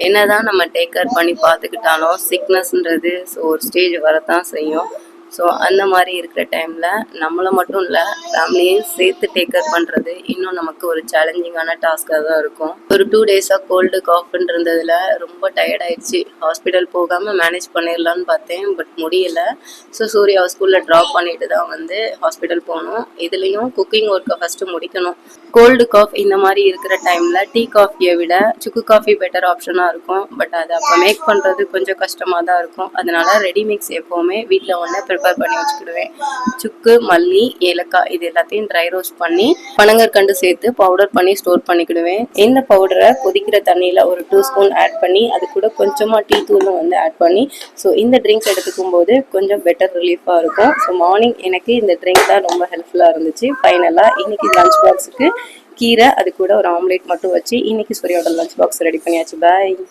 என்னதான் நம்ம take care பண்ணி பார்த்துக்கிட்டாலும் சிக்னஸ்ன்றது ஒரு ஸ்டேஜ் வரத்தான் செய்யும். ஸோ அந்த மாதிரி இருக்கிற டைமில் நம்மளை மட்டும் இல்லை ஃபேமிலியையும் சேர்த்து டேக் கேர் பண்ணுறது இன்னும் நமக்கு ஒரு சேலஞ்சிங்கான டாஸ்காக தான் இருக்கும். ஒரு 2 டேஸாக கோல்டு காஃப்ன்னு இருந்ததில் ரொம்ப டயர்ட் ஆயிடுச்சு. ஹாஸ்பிட்டல் போகாமல் மேனேஜ் பண்ணிடலான்னு பார்த்தேன், பட் முடியலை. ஸோ சூர்யா ஸ்கூலில் ட்ராப் பண்ணிட்டு தான் வந்து ஹாஸ்பிட்டல் போகணும். இதுலேயும் குக்கிங் ஒர்க்கை ஃபஸ்ட்டு முடிக்கணும். கோல்டு காஃப் இந்த மாதிரி இருக்கிற டைமில் டீ காஃபியை விட சுக்கு காஃபி பெட்டர் ஆப்ஷனாக இருக்கும். பட் அதை அப்போ மேக் பண்ணுறது கொஞ்சம் கஷ்டமாக தான் இருக்கும். அதனால ரெடி மிக்ஸ் எப்போவுமே வீட்டில் ஒன்று ப்ரிப்பேர் பண்ணி வச்சுக்கிடுவேன். சுக்கு, மல்லி, ஏலக்காய் இது எல்லாத்தையும் ட்ரை ரோஸ்ட் பண்ணி பனங்கற்கண்டு சேர்த்து பவுடர் பண்ணி ஸ்டோர் பண்ணிக்கிடுவேன். இந்த பவுடரை கொதிக்கிற தண்ணியில் ஒரு 2 ஸ்பூன் ஆட் பண்ணி அது கூட கொஞ்சமாக டீ தூளும் வந்து ஆட் பண்ணி ஸோ இந்த ட்ரிங்க்ஸ் எடுத்துக்கும் போது கொஞ்சம் பெட்டர் ரிலீஃபாக இருக்கும். ஸோ மார்னிங் எனக்கு இந்த ட்ரிங்க் தான் ரொம்ப ஹெல்ப்ஃபுல்லாக இருந்துச்சு. ஃபைனலாக இன்னைக்கு லஞ்ச் பாக்ஸுக்கு கீரை, அது கூட ஒரு ஆம்லேட் மட்டும் வச்சு இன்னைக்கு சூர்யாவோட லஞ்ச் பாக்ஸ் ரெடி பண்ணியாச்சு. பாய்.